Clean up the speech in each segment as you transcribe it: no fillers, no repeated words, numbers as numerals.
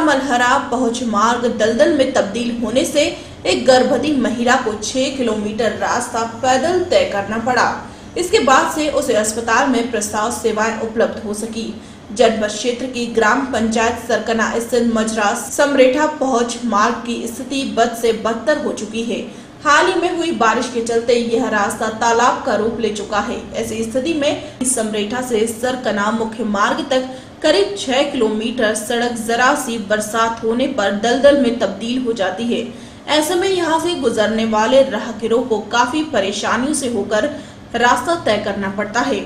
मलहरा पहुंच मार्ग दलदल में तब्दील होने से एक गर्भवती महिला को 6 किलोमीटर रास्ता पैदल तय करना पड़ा। इसके बाद से उसे अस्पताल में प्रसव सेवाएं उपलब्ध हो सकी। जनपद क्षेत्र की ग्राम पंचायत सरकना स्थित मजरा समरेठा पहुंच मार्ग की स्थिति बद से बदतर हो चुकी है। हाल ही में हुई बारिश के चलते यह रास्ता तालाब का रूप ले चुका है। ऐसी स्थिति में समरेठा से सरकना मुख्य मार्ग तक करीब 6 किलोमीटर सड़क जरा सी बरसात होने पर दलदल में तब्दील हो जाती है। ऐसे में यहां से गुजरने वाले राहगीरों को काफी परेशानियों से होकर रास्ता तय करना पड़ता है।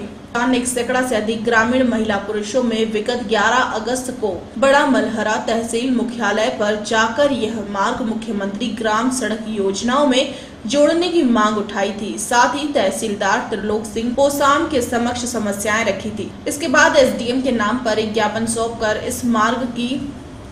एक सैकड़ा से अधिक ग्रामीण महिला पुरुषों में विगत 11 अगस्त को बड़ा मलहरा तहसील मुख्यालय पर जाकर यह मार्ग मुख्यमंत्री ग्राम सड़क योजनाओं में जोड़ने की मांग उठाई थी। साथ ही तहसीलदार त्रिलोक सिंह पोसाम के समक्ष समस्याएं रखी थी। इसके बाद एसडीएम के नाम पर एक ज्ञापन सौंपकर इस मार्ग की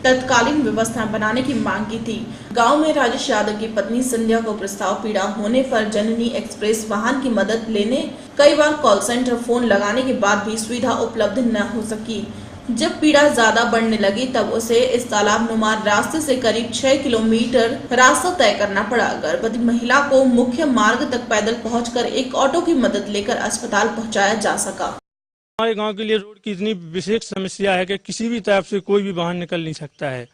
तत्कालीन व्यवस्था बनाने की मांग की थी। गांव में राजेश यादव की पत्नी संध्या को प्रस्ताव पीड़ा होने पर जननी एक्सप्रेस वाहन की मदद लेने कई बार कॉल सेंटर फोन लगाने के बाद भी सुविधा उपलब्ध न हो सकी। जब पीड़ा ज्यादा बढ़ने लगी तब उसे इस तालाब नुमा रास्ते से करीब 6 किलोमीटर रास्ता तय करना पड़ा। गर्भवती महिला को मुख्य मार्ग तक पैदल पहुंचकर एक ऑटो की मदद लेकर अस्पताल पहुंचाया जा सका। हमारे गांव के लिए रोड की इतनी विशेष समस्या है कि किसी भी तरफ से कोई भी वाहन निकल नहीं सकता है।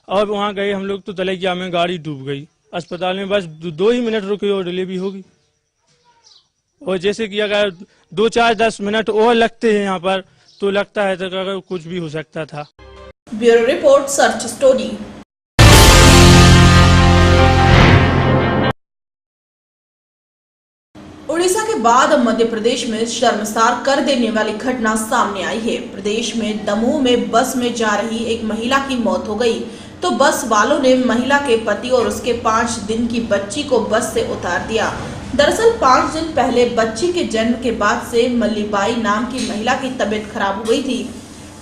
और वहां गए हम लोग तो तलैया में गाड़ी डूब गई। अस्पताल में बस 2 ही मिनट रुके और डिलीवरी होगी। और जैसे कि अगर 2-4-10 मिनट और लगते हैं यहाँ पर तो लगता है तो कुछ भी हो सकता था। Bureau report, search story. Orissa के बाद मध्य प्रदेश में शर्मसार कर देने वाली घटना सामने आई है। प्रदेश में दमोह में बस में जा रही एक महिला की मौत हो गई तो बस वालों ने महिला के पति और उसके 5 दिन की बच्ची को बस से उतार दिया। दरअसल 5 दिन पहले बच्ची के जन्म के बाद से मल्लीबाई नाम की महिला की तबीयत खराब हो गई थी,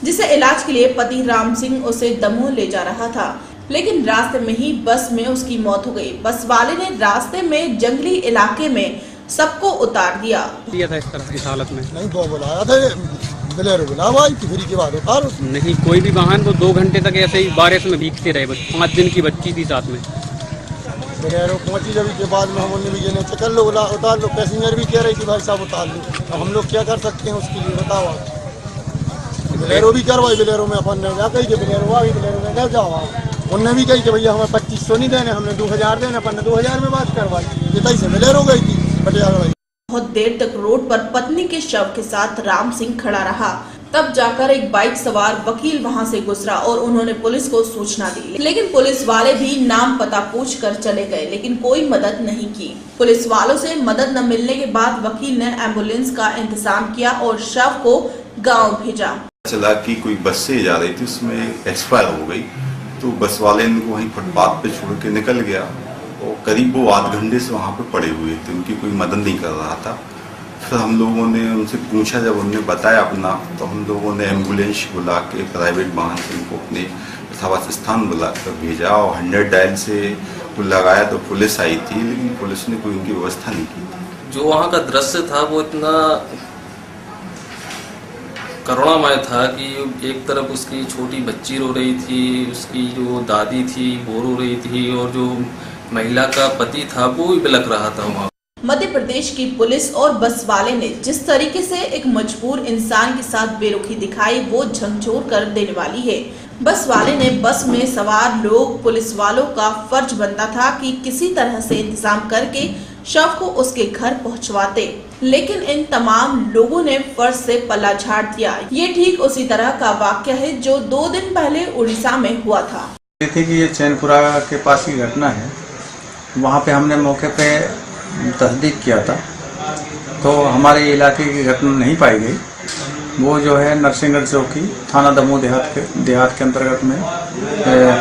जिसे इलाज के लिए पति राम सिंह उसे दमोह ले जा रहा था, लेकिन रास्ते में ही बस में उसकी मौत हो गई। बस वाले ने रास्ते में जंगली इलाके में सबको उतार दिया था। इस तरह इस हालत में नहीं वो बुलाया था बोलेरो बुला भाई फिर के बाद उतार नहीं कोई भी वाहन वो 2 घंटे तक ऐसे ही बारिश में भीगते रहे। 5 दिन की बच्ची थी साथ में। बोलेरो पहुंची जब के बाद में हम उन्हें भी ये चक्कर लो उतार लो। पैसेंजर भी कह रही थी भाई साहब उतार लो। अब हम लोग क्या कर सकते हैं उसके लिए बताओ आप। बोलेरो भी करवाई, बोलेरो में अपन जा कही कि बोलेरो आ गई, बोलेरो में ले जाओ। उनने भी कही कि भैया हमें 2500 नहीं देने, हमने 2000 देने। अपन ने 2000 में बात करवाई। ये तई से बोलेरो गई थी। बहुत देर तक रोड पर पत्नी के शव के साथ राम सिंह खड़ा रहा। तब जाकर एक बाइक सवार वकील वहां से गुजरा और उन्होंने पुलिस को सूचना दी, लेकिन पुलिस वाले भी नाम पता पूछकर चले गए, लेकिन कोई मदद नहीं की। पुलिस वालों से मदद न मिलने के बाद वकील ने एम्बुलेंस का इंतजाम किया और शव को गाँव भेजा। चला कि कोई बस से जा रही थी, उसमें एक्सपायर हो गई तो बस वाले ने वहीं फुटपाथ पे छोड़ के निकल गया। और करीब वो आध घंटे से वहाँ पे पड़े हुए थे, उनकी कोई मदद नहीं कर रहा था। फिर हम लोगों ने उनसे पूछा, जब उन्होंने बताया अपना, तो हम लोगों ने एम्बुलेंस बुला के प्राइवेट वाहन से उनको अपने यथावत स्थान बुला कर भेजा और 100 डायल से लगाया तो पुलिस आई थी, लेकिन पुलिस ने कोई उनकी व्यवस्था नहीं की। जो वहाँ का दृश्य था वो इतना करुणामय था कि एक तरफ उसकी छोटी बच्ची रो रही थी, उसकी जो दादी थी वो रो रही थी और जो महिला का पति था वो भी बिलख रहा था। वहाँ मध्य प्रदेश की पुलिस और बस वाले ने जिस तरीके से एक मजबूर इंसान के साथ बेरुखी दिखाई वो झकझोर कर देने वाली है। बस वाले ने बस में सवार लोग पुलिस वालों का फर्ज बनता था कि किसी तरह से इंतजाम करके शव को उसके घर पहुंचवाते, लेकिन इन तमाम लोगों ने फर्ज से पल्ला झाड़ दिया। ये ठीक उसी तरह का वाक्य है जो 2 दिन पहले उड़ीसा में हुआ था। देखिए कि ये चैनपुरा के पास की घटना है। वहाँ पे हमने मौके पे तस्दीक किया था तो हमारे इलाके की घटना नहीं पाई गई। वो जो है नरसिंहगढ़ चौकी थाना दमोह देहात के अंतर्गत में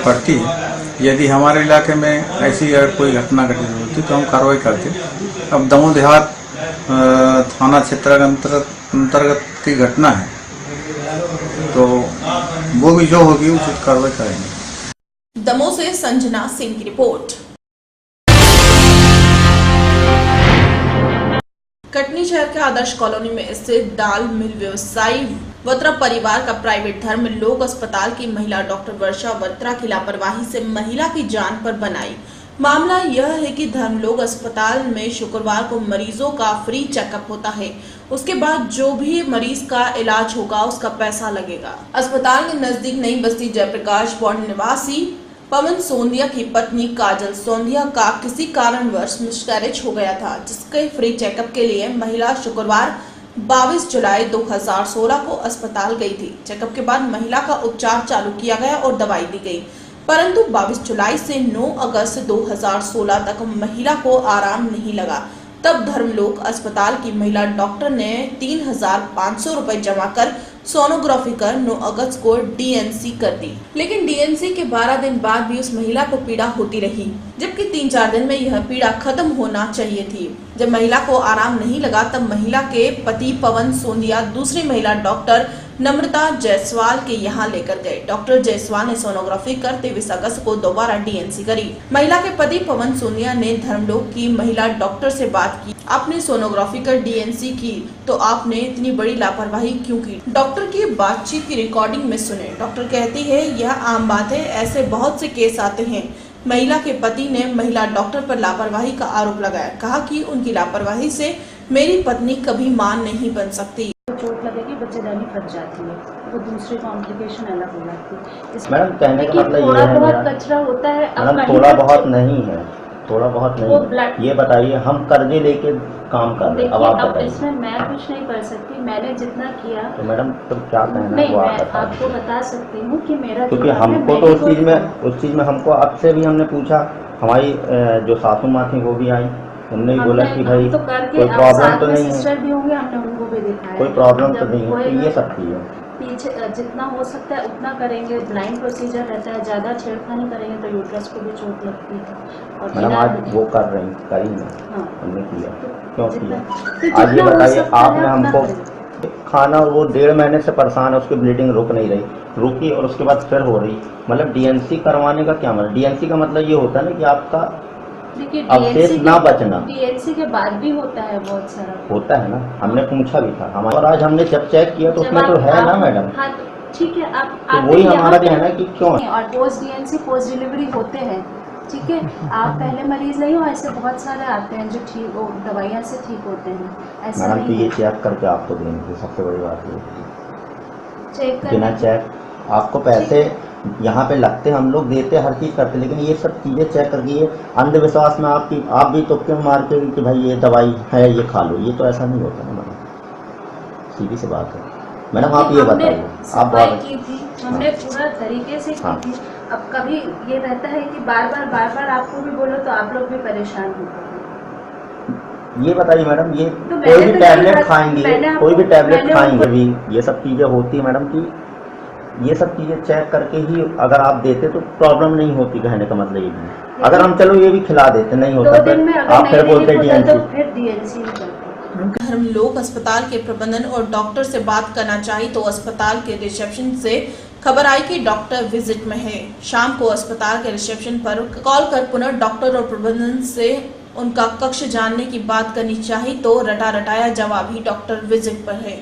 पड़ती है। यदि हमारे इलाके में ऐसी अगर कोई घटना घटित होती तो हम कार्रवाई करते। अब दमोह देहात थाना क्षेत्र अंतर्गत की घटना है तो वो भी जो होगी उचित कार्रवाई करेंगे। दमोह से संजना सिंह की रिपोर्ट। कटनी शहर के आदर्श कॉलोनी में स्थित दाल मिल व्यवसायी वत्रा परिवार का प्राइवेट धर्म लोक अस्पताल की महिला डॉक्टर वर्षा वत्रा की लापरवाही से महिला की जान पर बनाई। मामला यह है कि धर्मलोक अस्पताल में शुक्रवार को मरीजों का फ्री चेकअप होता है। उसके बाद जो भी मरीज का इलाज होगा उसका पैसा लगेगा। अस्पताल के नजदीक नई बस्ती जयप्रकाश वार्ड निवासी पवन सोंधिया की पत्नी काजल सोंधिया का किसी कारणवश मिसकैरेज हो गया था, जिसके फ्री चेकअप के लिए महिला शुक्रवार 22 जुलाई 2016 को अस्पताल गई थी। चेकअप के बाद महिला का उपचार चालू किया गया और दवाई दी गई, परंतु 22 जुलाई से 9 अगस्त 2016 तक महिला को आराम नहीं लगा। तब धर्मलोक अस्पताल की महिला डॉक्टर ने 3,500 रुपए जमा कर सोनोग्राफी कर 9 अगस्त को डीएनसी कर दी, लेकिन डीएनसी के 12 दिन बाद भी उस महिला को पीड़ा होती रही, जबकि 3-4 दिन में यह पीड़ा खत्म होना चाहिए थी। जब महिला को आराम नहीं लगा तब महिला के पति पवन सोंधिया दूसरी महिला डॉक्टर नम्रता जायसवाल के यहाँ लेकर गए। डॉक्टर जायसवाल ने सोनोग्राफी कर 23 अगस्त को दोबारा डीएनसी करी। महिला के पति पवन सोंधिया ने धर्मलोक की महिला डॉक्टर से बात की, आपने सोनोग्राफी कर डीएनसी की तो आपने इतनी बड़ी लापरवाही क्यों की? डॉक्टर की बातचीत की रिकॉर्डिंग में सुने। डॉक्टर कहती है यह आम बात है, ऐसे बहुत से केस आते हैं। महिला के पति ने महिला डॉक्टर पर लापरवाही का आरोप लगाया, कहा कि उनकी लापरवाही से मेरी पत्नी कभी मां नहीं बन सकती। चोट लगेगी, बच्चेदानी फट जाती है, वो दूसरी कॉम्प्लिकेशन अलग हो जाती है। मैडम कहने का मतलब ये थोड़ा है बहुत कचरा होता है। मैडम थोड़ा बहुत नहीं है, थोड़ा बहुत नहीं। ये बताइए हम कर्जे लेके काम कर रहे हैं, अब आप बताइए। इसमें मैं कुछ नहीं कर सकती, मैंने जितना किया। तो मैडम तो क्या कहना है वो आप बताइए। आपको बता सकती हूँ कि मेरा, क्योंकि हमको तो उस चीज में हमको आपसे भी हमने पूछा, हमारी जो सासू माँ थी वो भी आई, उनने ही बोला कि भाई तो कोई प्रॉब्लम तो नहीं है, सिस्टर भी होंगे, हमने उनको भी दिखाया, कोई प्रॉब्लम तो नहीं है। तो ये सब चीज़ पीछे जितना हो सकता है उतना करेंगे। ब्लाइंड प्रोसीजर रहता है, ज़्यादा छेड़खानी करेंगे तो यूट्रस को भी चोट लगती है। और मैडम आज वो कर रही करेंगे, हमने किया क्यों किया? तो आज ये बताइए, आपने हमको खाना, वो 1.5 महीने से परेशान है, उसकी ब्लीडिंग रुक नहीं रही, रुकी और उसके बाद फिर हो रही। मतलब डीएनसी करवाने का क्या मतलब? डीएनसी का मतलब ये होता है ना कि आपका अवशेष ना बचना। डीएनसी के बाद भी होता है, बहुत सारा होता है ना, हमने पूछा भी था हमारे, और आज हमने जब चेक किया तो उसमें तो है ना मैडम। हाँ ठीक है, आप तो वही हमारा कहना है कि क्यों। और पोस्ट डीएनसी पोस्ट डिलीवरी होते हैं, ठीक है। आप पहले मरीज नहीं हो, ऐसे बहुत सारे आते हैं जो ठीक दवाइयाँ से ठीक होते हैं। ऐसा मैडम तो ये चेक करके आपको देंगे, सबसे बड़ी बात ये चेक बिना चेक आपको पैसे यहाँ पे लगते, हम लोग देते, हर चीज़ करते, लेकिन ये सब चीज़ें चेक करके ये अंधविश्वास में आप भी तुक्के मार के कि भाई ये दवाई है ये खा लो, ये तो ऐसा नहीं होता ना मैडम, सीधी सी बात है। मैडम आप ये बताइए, आप बात की थी, हमने पूरा तरीके से की थी। अब कभी ये रहता है कि बार बार आपको भी बोलो तो आप लोग भी परेशान होते। ये बताइए मैडम, ये तो कोई भी टैबलेट खाएंगे, कोई भी टैबलेट खाएंगे भी, ये सब चीज़ें होती है मैडम की, ये सब चीज़ें चेक करके ही अगर आप देते तो प्रॉब्लम नहीं होती। कहने का मतलब ये भी, अगर हम चलो ये भी खिला देते नहीं होता फिर आप फिर बोलते डीएनसी। धर्मलोक अस्पताल के प्रबंधन और डॉक्टर से बात करना चाहिए तो अस्पताल के रिसेप्शन से खबर आई कि डॉक्टर विजिट में है। शाम को अस्पताल के रिसेप्शन पर कॉल कर पुनः डॉक्टर और प्रबंधन से उनका कक्ष जानने की बात करनी चाहिए तो रटाया जवाब ही डॉक्टर विजिट पर है।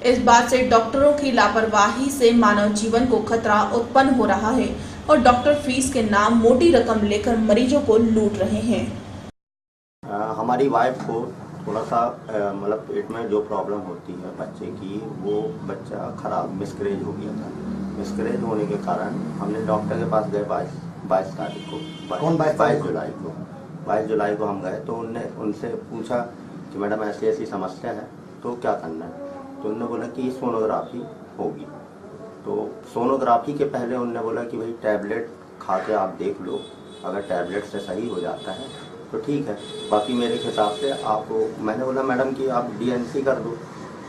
इस बात से डॉक्टरों की लापरवाही से मानव जीवन को खतरा उत्पन्न हो रहा है और डॉक्टर फीस के नाम मोटी रकम लेकर मरीजों को लूट रहे हैं। हमारी वाइफ को थोड़ा सा मतलब पेट में जो प्रॉब्लम होती है बच्चे की, वो बच्चा खराब मिसकरेज हो गया था। मिसकरेज होने के कारण हमने डॉक्टर के पास गए 22 तारीख को, 22 जुलाई को हम गए तो उनसे पूछा कि मैडम ऐसी ऐसी समस्या है तो क्या करना है। तो उन्होंने बोला कि सोनोग्राफी होगी। तो सोनोग्राफी के पहले उन्होंने बोला कि भाई टैबलेट खा के आप देख लो, अगर टैबलेट से सही हो जाता है तो ठीक है, बाकी मेरे हिसाब से आप। मैंने बोला मैडम कि आप डीएनसी कर दो।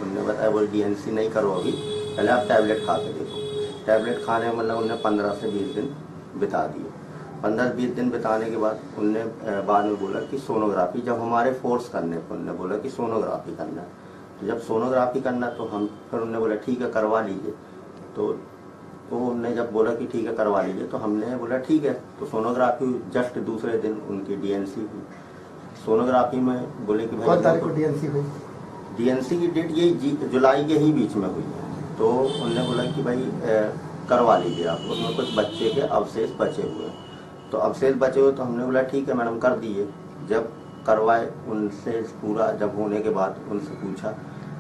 उन्होंने बताया बोल डीएनसी नहीं करो अभी, पहले आप टैबलेट खा के देखो। टैबलेट खाने मतलब उन्होंने 15 से 20 दिन बिता दिए। 15-20 दिन बिताने के बाद उनने बाद में बोला कि सोनोग्राफी, जब हमारे फोर्स करने पर उन्होंने बोला कि सोनोग्राफी करना है। तो जब सोनोग्राफी करना तो हम फिर उन्होंने बोला ठीक है करवा लीजिए। तो उन्होंने जब बोला कि ठीक है करवा लीजिए तो हमने बोला ठीक है। तो सोनोग्राफी जस्ट दूसरे दिन उनकी डीएनसी हुई। सोनोग्राफी में बोले कि भाई कौन तारीख को डीएनसी हुई? डीएनसी की डेट यही जुलाई के ही बीच में हुई। तो उन्होंने बोला कि भाई करवा लीजिए आप, उसमें कुछ बच्चे के अवशेष बचे हुए हैं। तो अवशेष बचे हुए तो हमने बोला ठीक है मैडम कर दिए। जब करवाए उनसे पूरा जब होने के बाद उनसे पूछा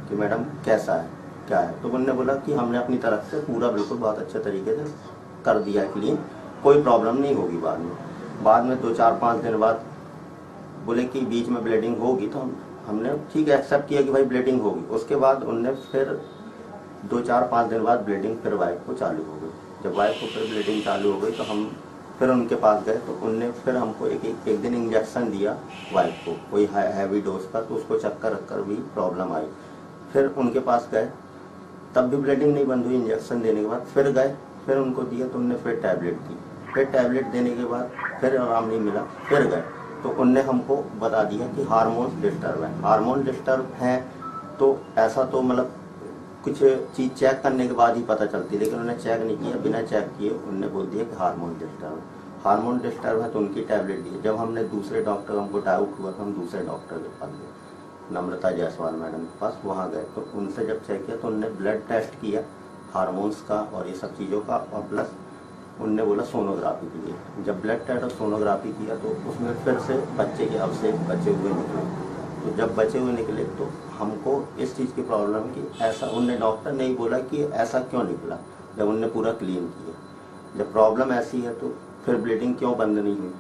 कि मैडम कैसा है क्या है, तो उन्होंने बोला कि हमने अपनी तरफ से पूरा बिल्कुल बहुत अच्छे तरीके से कर दिया क्लीन, कोई प्रॉब्लम नहीं होगी। बाद में 2-4-5 दिन बाद बोले कि बीच में ब्लीडिंग होगी, तो हमने ठीक है एक्सेप्ट किया कि भाई ब्लीडिंग होगी। उसके बाद उनने फिर 2-4-5 दिन बाद ब्लीडिंग फिर वाइफ को चालू हो गई। जब वाइफ को फिर ब्लीडिंग चालू हो गई तो हम फिर उनके पास गए, तो उनने फिर हमको एक दिन इंजेक्शन दिया वाइफ को, कोई हैवी डोज का, तो उसको चक्कर रखकर भी प्रॉब्लम आई। फिर उनके पास गए, तब भी ब्लीडिंग नहीं बंद हुई। इंजेक्शन देने के बाद फिर गए, फिर उनको दिया तो उनने फिर टैबलेट दी। फिर टैबलेट देने के बाद फिर आराम नहीं मिला, फिर गए तो उनने हमको बता दिया कि हार्मोन डिस्टर्ब है। हार्मोन डिस्टर्ब है तो ऐसा तो मतलब कुछ चीज़ चेक करने के बाद ही पता चलती है, लेकिन उन्होंने चेक नहीं किया, बिना चेक किए उनने बोल दिया कि हार्मोन डिस्टर्ब है। हार्मोन डिस्टर्ब है तो उनकी टैबलेट दी। जब हमने दूसरे डॉक्टर, हमको डाउट हुआ तो हम दूसरे डॉक्टर के पास गए, नम्रता जायसवाल मैडम के पास। वहाँ गए तो उनसे जब चेक किया तो उनने ब्लड टेस्ट किया हार्मोन्स का और ये सब चीज़ों का, और प्लस उनने बोला सोनोग्राफी के लिए। जब ब्लड टेस्ट और सोनोग्राफी किया तो उसमें फिर से बच्चे के अवशेष बचे हुए निकले। तो जब बचे हुए निकले तो हमको इस चीज़ की प्रॉब्लम की ऐसा, उनने डॉक्टर ने ही बोला कि ऐसा क्यों निकला जब उनने पूरा क्लीन किया। जब प्रॉब्लम ऐसी है तो फिर ब्लीडिंग क्यों बंद नहीं हुई,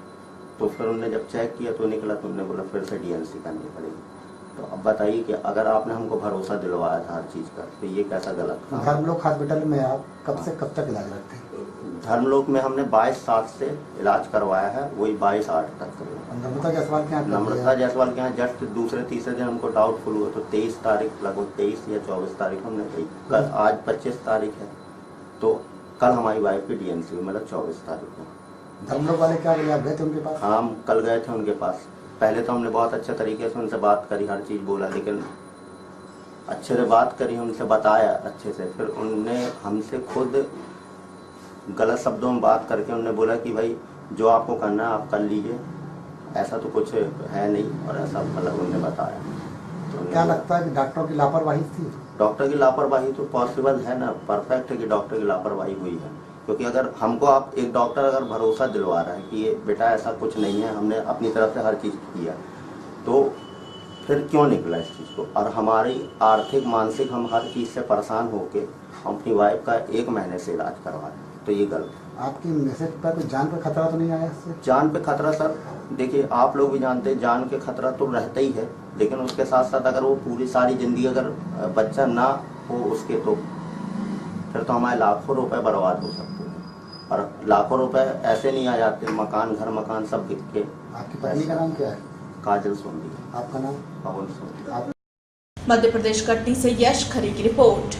तो फिर उनने जब चेक किया तो निकला, तो उनने बोला फिर से DNC करनी पड़ेगी। तो अब बताइए कि अगर आपने हमको भरोसा दिलवाया था हर चीज़ का, तो ये कैसा गलत था। धर्मलोक हॉस्पिटल में आप कब से कब तक इलाज रखते हैं? धर्मलोक में हमने 22/7 से इलाज करवाया है, वही 22/8 तक। नम्रता जायसवाल के यहाँ? नम्रता जायसवाल के यहाँ जस्ट दूसरे-तीसरे दिन हमको डाउटफुल हुआ तो 23 तारीख, लगभग 23 या 24 तारीख हमने गई। कल आज 25 तारीख है, तो कल हमारी वाइफ की DNC हुई, मतलब 24 तारीख को। धर्मलोक वाले क्या बोले, आप गए थे उनके पास? हाँ, हम कल गए थे उनके पास। पहले तो हमने बहुत अच्छे तरीके से उनसे बात करी, हर चीज़ बोला, लेकिन अच्छे से बात करी, उनसे बताया अच्छे से। फिर उनने हमसे खुद गलत शब्दों में बात करके उन्होंने बोला कि भाई जो आपको करना है आप कर लीजिए, ऐसा तो कुछ है नहीं, और ऐसा मतलब उन्होंने बताया। तो क्या लगता है कि डॉक्टरों की लापरवाही थी? डॉक्टर की लापरवाही तो पॉसिबल है ना, परफेक्ट है कि डॉक्टर की लापरवाही हुई है। क्योंकि अगर हमको आप एक डॉक्टर अगर भरोसा दिलवा रहा है कि ये बेटा ऐसा कुछ नहीं है, हमने अपनी तरफ से हर चीज़ किया, तो फिर क्यों निकला इस चीज़ को। और हमारी आर्थिक मानसिक हम हर चीज़ से परेशान होकर हम अपनी वाइफ का 1 महीने से इलाज करवा रहे हैं, तो ये गलत है। आपकी मैसेज पर कोई जान पे खतरा तो नहीं आया इससे? जान पे खतरा सर देखिए, आप लोग भी जानते हैं जान के खतरा तो रहता ही है, लेकिन उसके साथ साथ अगर वो पूरी सारी ज़िंदगी अगर बच्चा ना हो उसके, तो फिर तो हमारे लाखों रुपए बर्बाद हो सकते हैं, और लाखों रुपए ऐसे नहीं आ जाते, मकान घर मकान सब बिक के। आपकी पत्नी का नाम क्या है? काजल सोंदी। आपका नाम? पवन सोंदी। मध्य प्रदेश कटनी से यश खरे की रिपोर्ट।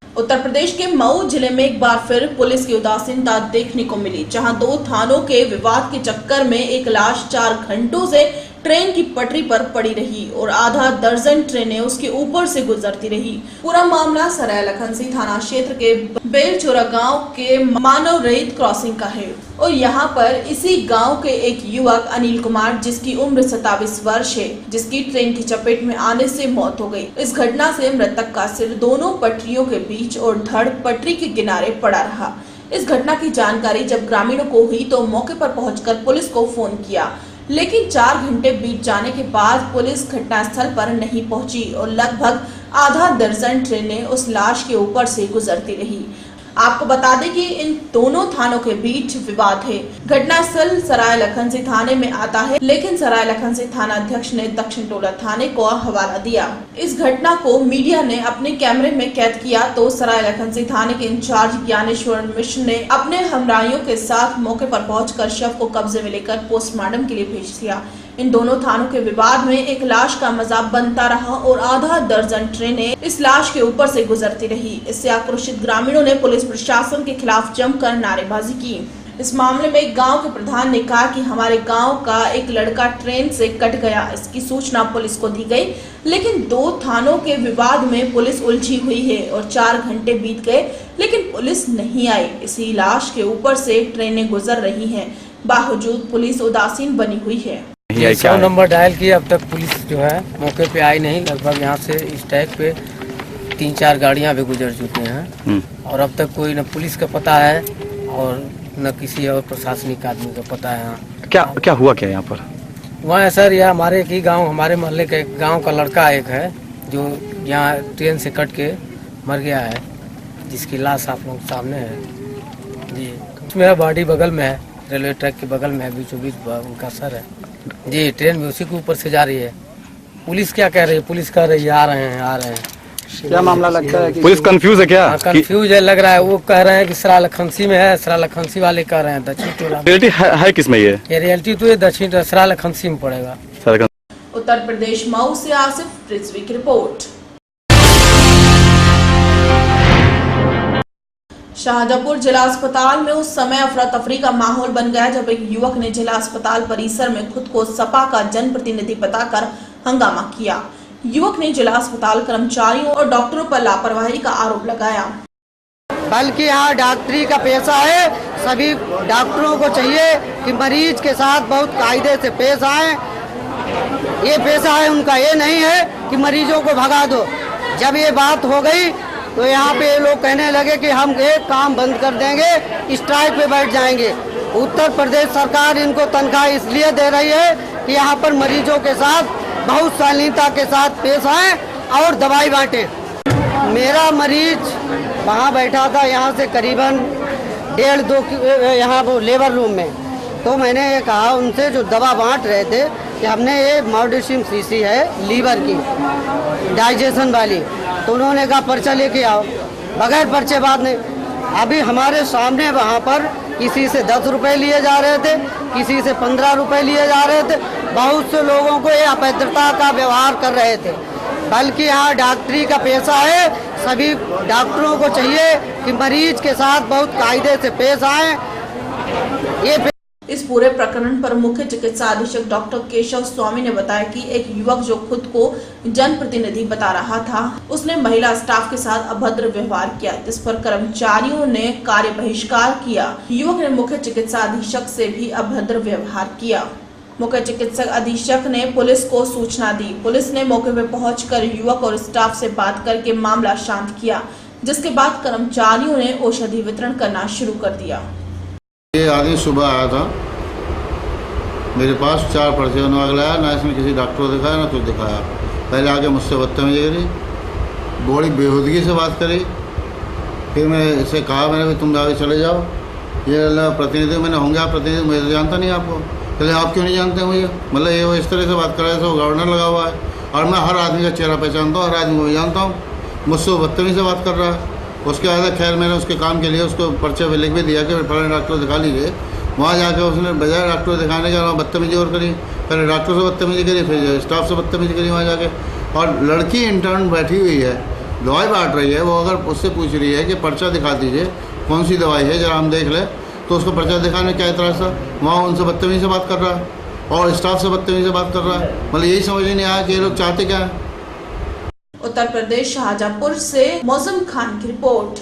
उत्तर प्रदेश के मऊ जिले में एक बार फिर पुलिस की उदासीनता देखने को मिली, जहां 2 थानों के विवाद के चक्कर में एक लाश 4 घंटों से ट्रेन की पटरी पर पड़ी रही और आधा दर्जन ट्रेनें उसके ऊपर से गुजरती रही। पूरा मामला सराय लखनसी थाना क्षेत्र के बेलचोरा गांव के मानव रहित क्रॉसिंग का है और यहां पर इसी गांव के एक युवक अनिल कुमार, जिसकी उम्र 27 वर्ष है, जिसकी ट्रेन की चपेट में आने से मौत हो गई। इस घटना से मृतक का सिर दोनों पटरियों के बीच और धड़ पटरी के किनारे पड़ा रहा। इस घटना की जानकारी जब ग्रामीणों को हुई तो मौके पर पहुंचकर पुलिस को फोन किया, लेकिन 4 घंटे बीत जाने के बाद पुलिस घटनास्थल पर नहीं पहुंची और लगभग आधा दर्जन ट्रेनें उस लाश के ऊपर से गुजरती रही। आपको बता दें कि इन दोनों थानों के बीच विवाद है। घटनास्थल सराय लखनसी थाने में आता है, लेकिन सराय लखनसी थाना अध्यक्ष ने दक्षिण टोला थाने को हवाला दिया। इस घटना को मीडिया ने अपने कैमरे में कैद किया तो सराय लखनसी थाने के इंचार्ज ज्ञानेश्वर मिश्र ने अपने हमराइयों के साथ मौके पर पहुंचकर शव को कब्जे में लेकर पोस्टमार्टम के लिए भेज दिया। इन दोनों थानों के विवाद में एक लाश का मजाक बनता रहा और आधा दर्जन ट्रेनें इस लाश के ऊपर से गुजरती रही। इससे आक्रोशित ग्रामीणों ने पुलिस प्रशासन के खिलाफ जमकर नारेबाजी की। इस मामले में गांव के प्रधान ने कहा कि हमारे गांव का एक लड़का ट्रेन से कट गया, इसकी सूचना पुलिस को दी गई, लेकिन 2 थानों के विवाद में पुलिस उलझी हुई है और 4 घंटे बीत गए लेकिन पुलिस नहीं आई। इसी लाश के ऊपर से ट्रेनें गुजर रही हैं, बावजूद पुलिस उदासीन बनी हुई है। नहीं आई, 100 नंबर डायल किया, अब तक पुलिस जो है मौके पे आई नहीं। लगभग यहाँ से इस टैग पे 3-4 गाड़ियाँ भी गुजर चुकी हैं और अब तक कोई न पुलिस का पता है और न किसी और प्रशासनिक आदमी का पता है। यहाँ क्या हुआ क्या यहाँ पर? वहाँ है सर, यह हमारे एक ही गाँव, हमारे मोहल्ले का एक गाँव का लड़का एक है जो यहाँ ट्रेन से कट के मर गया है, जिसकी लाश आप लोग सामने है जी। मेरा बॉडी बगल में है, रेलवे ट्रैक के बगल में है, बीचों बीच उनका सर है जी। ट्रेन भी उसी के ऊपर से जा रही है। पुलिस क्या कह रही है? पुलिस कह रही है आ रहे हैं। क्या मामला लगता है? पुलिस कंफ्यूज है क्या? कंफ्यूज है लग रहा है। वो कह रहे हैं कि सरालखनसी में है, सरालखनसी वाले कह रहे हैं दक्षिण टोला। रियलिटी है किस में? ये रियलिटी तो ये दक्षिण सरालखनसी में पड़ेगा। उत्तर प्रदेश मऊ से आसिफ रिजवी की रिपोर्ट। शाहजहांपुर जिला अस्पताल में उस समय अफरा तफरी का माहौल बन गया जब एक युवक ने जिला अस्पताल परिसर में खुद को सपा का जनप्रतिनिधि बताकर हंगामा किया। युवक ने जिला अस्पताल कर्मचारियों और डॉक्टरों पर लापरवाही का आरोप लगाया। बल्कि यहाँ डॉक्टरी का पेशा है, सभी डॉक्टरों को चाहिए कि मरीज के साथ बहुत कायदे से पेश आए। ये पेशा है उनका, ये नहीं है कि मरीजों को भगा दो। जब ये बात हो गई तो यहाँ पे लोग कहने लगे कि हम एक काम बंद कर देंगे, स्ट्राइक पे बैठ जाएंगे। उत्तर प्रदेश सरकार इनको तनख्वाह इसलिए दे रही है कि यहाँ पर मरीजों के साथ बहुत शालीनता के साथ पेश आए और दवाई बांटे। मेरा मरीज वहाँ बैठा था, यहाँ से करीबन 1.5-2 यहाँ वो लेबर रूम में। तो मैंने ये कहा उनसे जो दवा बांट रहे थे कि हमने ये मॉडिसिम शीशी है लीवर की डाइजेशन वाली, तो उन्होंने कहा पर्चा लेके आओ। बगैर पर्चे बात नहीं। अभी हमारे सामने वहाँ पर किसी से 10 रुपए लिए जा रहे थे, किसी से 15 रुपए लिए जा रहे थे। बहुत से लोगों को ये अभद्रता का व्यवहार कर रहे थे। बल्कि यहाँ डॉक्टरी का पेशा है, सभी डॉक्टरों को चाहिए कि मरीज के साथ बहुत कायदे से पेश आए। इस पूरे प्रकरण पर मुख्य चिकित्सा अधीक्षक डॉक्टर केशव स्वामी ने बताया कि एक युवक जो खुद को जनप्रतिनिधि बता रहा था, उसने महिला स्टाफ के साथ अभद्र व्यवहार किया, जिस पर कर्मचारियों ने कार्य बहिष्कार किया। युवक ने मुख्य चिकित्सा अधीक्षक से भी अभद्र व्यवहार किया। मुख्य चिकित्सक अधीक्षक ने पुलिस को सूचना दी। पुलिस ने मौके पर पहुंचकर युवक और स्टाफ से बात करके मामला शांत किया, जिसके बाद कर्मचारियों ने औषधि वितरण करना शुरू कर दिया। ये आदमी सुबह आया था मेरे पास, 4 पर्चे बनवा, ना इसमें किसी डॉक्टर को दिखाया ना कुछ दिखाया। पहले आके मुझसे बदतमीजी करी, बड़ी बेहूदगी से बात करी। फिर मैंने इसे कहा, मैंने तुम आगे चले जाओ, ये प्रतिनिधि मैंने होंगे आप प्रतिनिधि, मुझे तो जानता नहीं आपको। पहले आप क्यों नहीं जानते मुझे? मतलब ये वो इस तरह से बात कर रहे थे, वो गवर्नर लगा हुआ है और मैं हर आदमी का चेहरा पहचानता हूँ, हर आदमी को भी जानता हूँ। मुझसे बदतमीजी से बात कर रहा है। उसके बाद खैर मैंने उसके काम के लिए उसको पर्चे पे लिख भी दिया कि फलाने डॉक्टर दिखा लीजिए। वहाँ जाकर उसने बजाय डॉक्टर दिखाने का वहाँ बदतमीजी और करी। पहले डॉक्टर से बदतमीजी करी, फिर स्टाफ से बदतमीजी करी वहाँ जाके। और लड़की इंटर्न बैठी हुई है, दवाई बांट रही है। वो अगर उससे पूछ रही है कि पर्चा दिखा दीजिए कौन सी दवाई है जरा हम देख लें, तो उसको पर्चा दिखाने में क्या इतराज़ था? वहाँ उनसे बदतमीजी से बात कर रहा है और स्टाफ से बदतमीजी से बात कर रहा है। मतलब यही समझ नहीं आया कि ये लोग चाहते क्या है। उत्तर प्रदेश शाहजहांपुर से मौसम खान की रिपोर्ट।